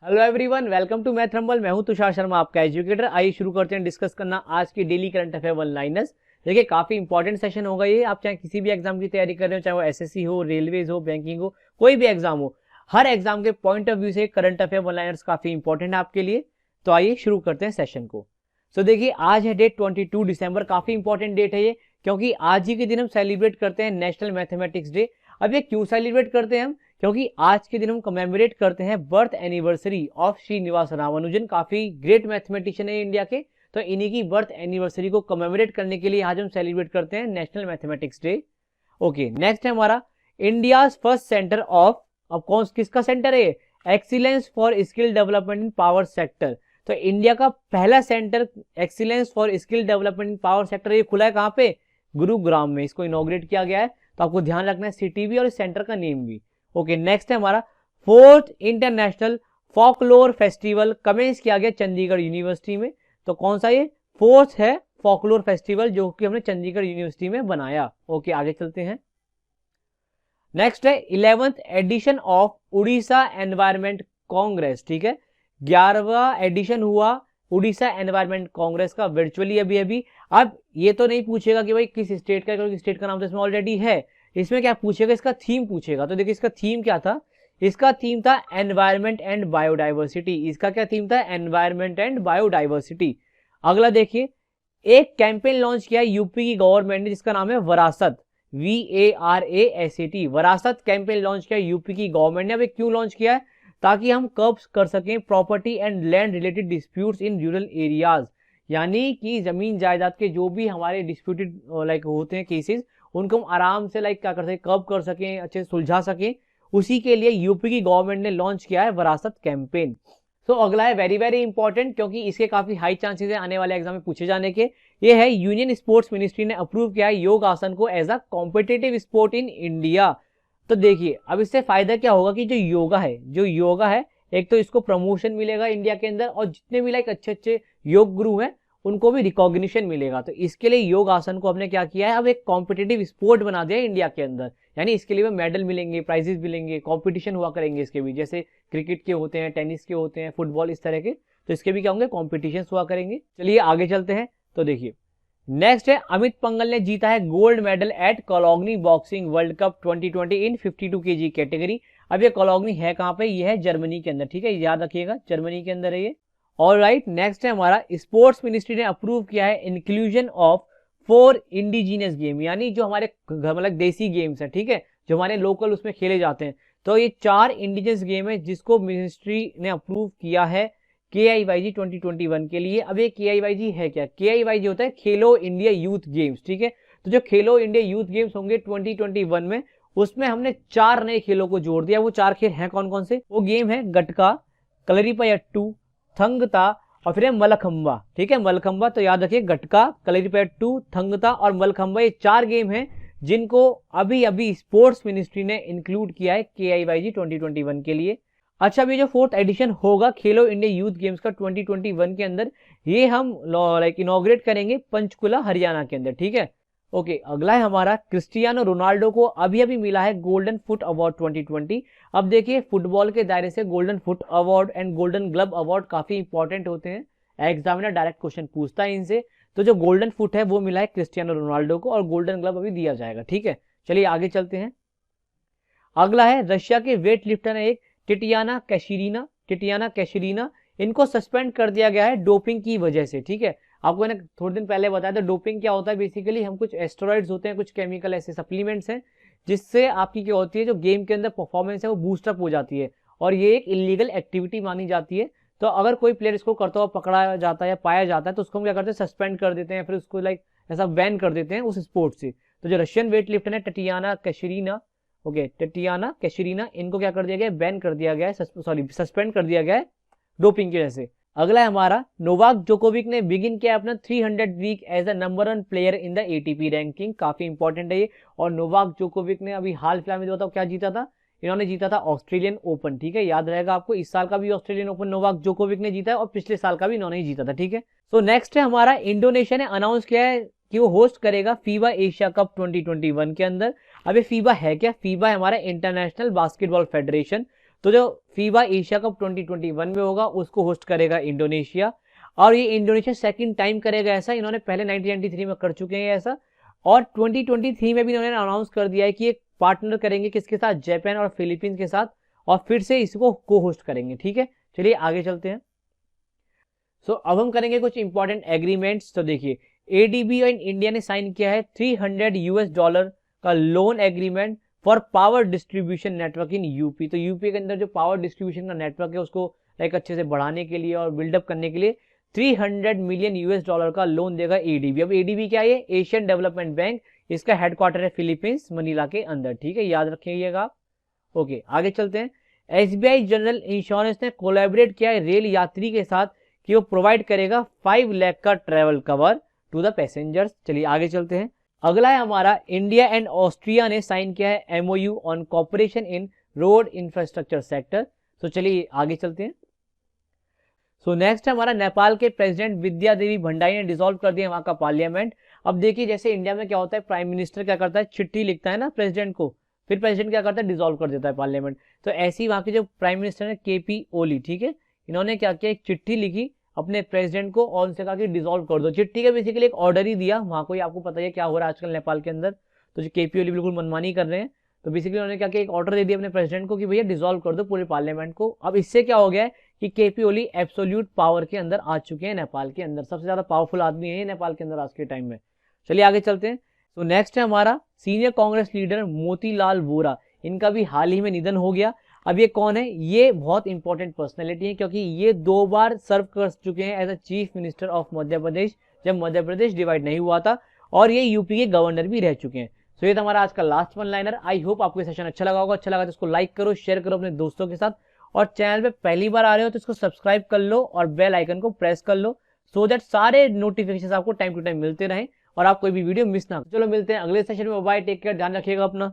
Hello everyone, welcome to Math Rumble. मैं हूं तुषार शर्मा, आपका एजुकेटर। आइए शुरू करते हैं डिस्कस करना आज की daily current affair one liners. देखिए, काफी इंपॉर्टेंट सेशन होगा ये। आप चाहे किसी भी एग्जाम की तैयारी कर रहे हो, चाहे वो एसएससी हो, रेलवेज हो, बैंकिंग हो, कोई भी एग्जाम हो, हर एग्जाम के पॉइंट ऑफ व्यू से करंट अफेयर वन लाइनर्स काफी इंपॉर्टेंट है आपके लिए। तो आइए शुरू करते हैं सेशन को। सो देखिए, आज है डेट 22 दिसंबर। काफी इंपॉर्टेंट डेट है ये, क्योंकि आज ही के दिन हम सेलिब्रेट करते हैं नेशनल मैथमेटिक्स डे। अब ये क्यों सेलिब्रेट करते हैं हम? क्योंकि आज के दिन हम कमेमोरेट करते हैं birth anniversary of Srinivasa Ramanujan. काफी ग्रेट मैथमेटिशियन है इंडिया के, तो इन्हीं की बर्थ एनिवर्सरी को कमेमोरेट करने के लिए आज हम सेलिब्रेट करते हैं national mathematics day. Okay, next है हमारा इंडिया फर्स्ट सेंटर ऑफ, अब कौन किसका सेंटर है? Excellence for skill development in power sector. तो इंडिया का पहला centre excellence for skill development in power sector ये खुला है कहाँ पे? गुरुग्राम में। इसको इनॉग्रेट किया गया है। तो आपको ध्यान रखना है सिटी भी और इस सेंटर का नेम भी। ओके, नेक्स्ट है हमारा fourth international folklore festival commence किया गया चंडीगढ़ यूनिवर्सिटी में। तो कौन सा ये फोर्थ है फॉकलोर फेस्टिवल जो कि हमने चंडीगढ़ यूनिवर्सिटी में बनाया। ओके, आगे चलते हैं। नेक्स्ट है 11th edition of Orissa environment congress. ठीक है, 11वां एडिशन हुआ उड़ीसा एनवायरमेंट कांग्रेस का वर्चुअली अभी। अब ये तो नहीं पूछेगा कि भाई किस स्टेट का, क्योंकि स्टेट का नाम तो इसमें ऑलरेडी है। इसमें क्या पूछेगा? इसका थीम पूछेगा। तो देखिए, इसका थीम क्या था? इसका थीम था एनवायरमेंट एंड बायोडाइवर्सिटी। इसका क्या थीम था? Environment and biodiversity. अगला देखिए, एक कैंपेन लॉन्च किया यूपी की गवर्नमेंट ने जिसका नाम है वरासत, VARASAT। वरासत कैंपेन लॉन्च किया यूपी की गवर्नमेंट ने। अब क्यों लॉन्च किया है? ताकि हम कर्ब कर सकें property and land related disputes in rural areas. यानी कि जमीन जायदाद के जो भी हमारे डिस्प्यूटेड होते हैं केसेस, उनको हम आराम से क्या कर सकें, कर्ब कर सकें, अच्छे से सुलझा सकें। उसी के लिए यूपी की गवर्नमेंट ने लॉन्च किया है वरासत कैंपेन। सो अगला है वेरी वेरी इंपॉर्टेंट, क्योंकि इसके काफी हाई चांसेस है आने वाले एग्जाम में पूछे जाने के। ये है यूनियन स्पोर्ट्स मिनिस्ट्री ने अप्रूव किया है योग आसन को as a competitive sport in India. तो देखिए, अब इससे फायदा क्या होगा कि जो योगा है एक तो इसको प्रमोशन मिलेगा इंडिया के अंदर, और जितने भी अच्छे अच्छे योग गुरु हैं उनको भी रिकॉग्निशन मिलेगा। तो इसके लिए योग आसन को हमने क्या किया है, अब एक कॉम्पिटिटिव स्पोर्ट बना दिया है इंडिया के अंदर। यानी इसके लिए मेडल मिलेंगे, प्राइजेस मिलेंगे, कंपटीशन हुआ करेंगे इसके भी, जैसे क्रिकेट के होते हैं, टेनिस के होते हैं, फुटबॉल, इस तरह के। तो इसके भी क्या होंगे? कॉम्पिटिशन हुआ करेंगे। चलिए आगे चलते हैं। तो देखिए, नेक्स्ट है अमित पंगल ने जीता है gold medal at Cologne boxing world cup 2020 in 52 kg category. अब ये कोलोग्नी है कहाँ पे? ये है जर्मनी के अंदर। ठीक है, याद रखिएगा, जर्मनी के अंदर है ये। ऑलराइट, नेक्स्ट है हमारा स्पोर्ट्स मिनिस्ट्री ने अप्रूव किया है इंक्लूजन ऑफ 4 इंडिजीनियस गेम, यानी जो हमारे देसी गेम्स है, ठीक है, जो हमारे लोकल उसमें खेले जाते हैं। तो ये 4 इंडिजिनियस गेम है जिसको मिनिस्ट्री ने अप्रूव किया है KIYG 2021 के लिए। अब ये KIYG है क्या? KIYG होता है खेलो इंडिया यूथ गेम्स। ठीक है, तो जो खेलो इंडिया यूथ गेम्स होंगे 2021 में, उसमें हमने 4 नए खेलों को जोड़ दिया। वो 4 खेल हैं कौन कौन से? वो गेम है गटका, कलरीपयट्टू, थंगता और फिर है मलखंबा। ठीक है, मलखंबा। तो याद रखिए, गटका, कलरीपयट्टू, थंगता और मलखंबा, ये 4 गेम हैं जिनको अभी स्पोर्ट्स मिनिस्ट्री ने इंक्लूड किया है KIYG 2021 के लिए। अच्छा, अभी जो 4th एडिशन होगा खेलो इंडिया यूथ गेम्स का 2021 के अंदर, ये हम इनॉग्रेट करेंगे पंचकुला हरियाणा के अंदर। ठीक है, ओके। अगला है हमारा क्रिस्टियानो रोनाल्डो को अभी मिला है गोल्डन फुट अवार्ड 2020। अब देखिए, फुटबॉल के दायरे से golden foot award and golden glove award काफी इंपॉर्टेंट होते हैं। एग्जामिनर डायरेक्ट क्वेश्चन पूछता है इनसे। तो जो गोल्डन फुट है वो मिला है क्रिस्टियानो रोनाल्डो को, और गोल्डन ग्लव अभी दिया जाएगा। ठीक है, चलिए आगे चलते हैं। अगला है रशिया के वेट लिफ्टर है एक टिटियाना कैशरीना। इनको सस्पेंड कर दिया गया है डोपिंग की वजह से। ठीक है, आपको मैंने थोड़े दिन पहले बताया था डोपिंग क्या होता है। बेसिकली हम कुछ एस्टेरॉइड्स होते हैं, कुछ केमिकल ऐसे सप्लीमेंट्स हैं जिससे आपकी क्या होती है, जो गेम के अंदर परफॉर्मेंस है वो बूस्टअप हो जाती है, और ये एक इलीगल एक्टिविटी मानी जाती है। तो अगर कोई प्लेयर इसको करता हुआ पकड़ा जाता है या पाया जाता है तो उसको हम क्या करते हैं, सस्पेंड कर देते हैं, फिर उसको ऐसा बैन कर देते हैं उस स्पोर्ट से। तो जो रशियन वेट लिफ्टर है टिटियाना कैशरीना, इनको क्या कर दिया गया? बैन कर दिया गया है, सस्पेंड कर दिया गया है डोपिंग की वजह से। अगला है हमारा नोवाक जोकोविक ने बिगिन किया अपना 300 week as a number 1 player in the ATP ranking. काफी इंपॉर्टेंट है ये। और नोवाक जोकोविक ने अभी हाल फिलहाल में बताओ क्या जीता था? इन्होंने जीता था ऑस्ट्रेलियन ओपन। ठीक है, याद रहेगा आपको, इस साल का भी ऑस्ट्रेलियन ओपन नोवाक जोकोविक ने जीता है, और पिछले साल का भी इन्होंने ही जीता था। ठीक है, सो नेक्स्ट है हमारा इंडोनेशिया ने अनाउंस किया है कि वो होस्ट करेगा फीबा एशिया कप 2021 के अंदर। अब ये फीबा है क्या? फीबा है हमारा इंटरनेशनल बास्केटबॉल फेडरेशन। तो जो फीबा एशिया कप 2021 में होगा उसको होस्ट करेगा इंडोनेशिया, और ये इंडोनेशिया सेकंड टाइम करेगा ऐसा। इन्होंने पहले 1993 में कर चुके हैं ऐसा, और 2023 में भी इन्होंने अनाउंस कर दिया है कि एक पार्टनर करेंगे किसके साथ, जापान और फिलीपींस के साथ, और फिर से इसको को होस्ट करेंगे। ठीक है, चलिए आगे चलते हैं। सो अब हम करेंगे कुछ इंपॉर्टेंट एग्रीमेंट्स। तो देखिए एडीबी और इंडिया ने साइन किया है $300 का loan agreement for power distribution network in UP. तो यूपी के अंदर जो पावर डिस्ट्रीब्यूशन का नेटवर्क है उसको लाइक अच्छे से बढ़ाने के लिए और बिल्डअप करने के लिए $300 मिलियन का लोन देगा एडीबी। अब एडीबी क्या है, एशियन डेवलपमेंट बैंक, इसका हेडक्वार्टर है फिलीपींस मनीला के अंदर। ठीक है, याद रखिएगा। ओके, आगे चलते हैं। एसबीआई जनरल इंश्योरेंस ने कोलैबोरेट किया है रेल यात्री के साथ कि वो प्रोवाइड करेगा 5 लाख का travel cover to the passengers. चलिए आगे चलते हैं। अगला है हमारा, इंडिया एंड ऑस्ट्रिया ने साइन किया है MOU on cooperation in road infrastructure sector. तो चलिए आगे चलते हैं। सो नेक्स्ट है हमारा, नेपाल के प्रेसिडेंट विद्या देवी भंडारी ने डिसॉल्व कर दिया वहां का पार्लियामेंट। अब देखिए जैसे इंडिया में क्या होता है, प्राइम मिनिस्टर क्या करता है, चिट्ठी लिखता है ना प्रेसिडेंट को, फिर प्रेसिडेंट क्या करता है, डिसॉल्व कर देता है पार्लियामेंट। तो ऐसे ही वहां के जो प्राइम मिनिस्टर है केपी ओली, ठीक है, इन्होंने क्या किया, एक चिट्ठी लिखी अपने प्रेसिडेंट को और उनसे कहा कि डिसॉल्व कर दो। चिट्ठी का बेसिकली एक ऑर्डर ही दिया वहां को, आपको पता है क्या हो रहा है आजकल नेपाल के अंदर, तो जो केपी ओली बिल्कुल मनमानी कर रहे हैं। तो बेसिकली उन्होंने क्या किया, एक ऑर्डर दे दिया अपने प्रेसिडेंट को कि भैया डिसॉल्व कर दो पूरे पार्लियामेंट को। अब इससे क्या हो गया है कि केपी ओली एब्सोल्यूट पावर के अंदर आ चुके हैं नेपाल के अंदर, सबसे ज्यादा पावरफुल आदमी है नेपाल के अंदर आज के टाइम में। चलिए आगे चलते हैं। तो नेक्स्ट है हमारा, सीनियर कांग्रेस लीडर मोतीलाल वोरा, इनका भी हाल ही में निधन हो गया। अब ये कौन है, ये बहुत इंपॉर्टेंट पर्सनैलिटी है क्योंकि ये 2 बार सर्व कर चुके हैं as a chief minister of Madhya Pradesh, जब मध्य प्रदेश डिवाइड नहीं हुआ था, और ये यूपी के गवर्नर भी रह चुके हैं। सो ये था हमारा आज का last one liner. I hope आपको ये सेशन अच्छा लगा होगा। अच्छा लगा तो इसको लाइक करो, शेयर करो अपने दोस्तों के साथ, और चैनल पे पहली बार आ रहे हो तो इसको सब्सक्राइब कर लो और बेल आइकन को प्रेस कर लो, सो दैट सारे नोटिफिकेशन आपको टाइम टू टाइम मिलते रहें और आप कोई भी वीडियो मिस ना। चलो मिलते हैं अगले सेशन में। बाय, टेक केयर, ध्यान रखिएगा अपना।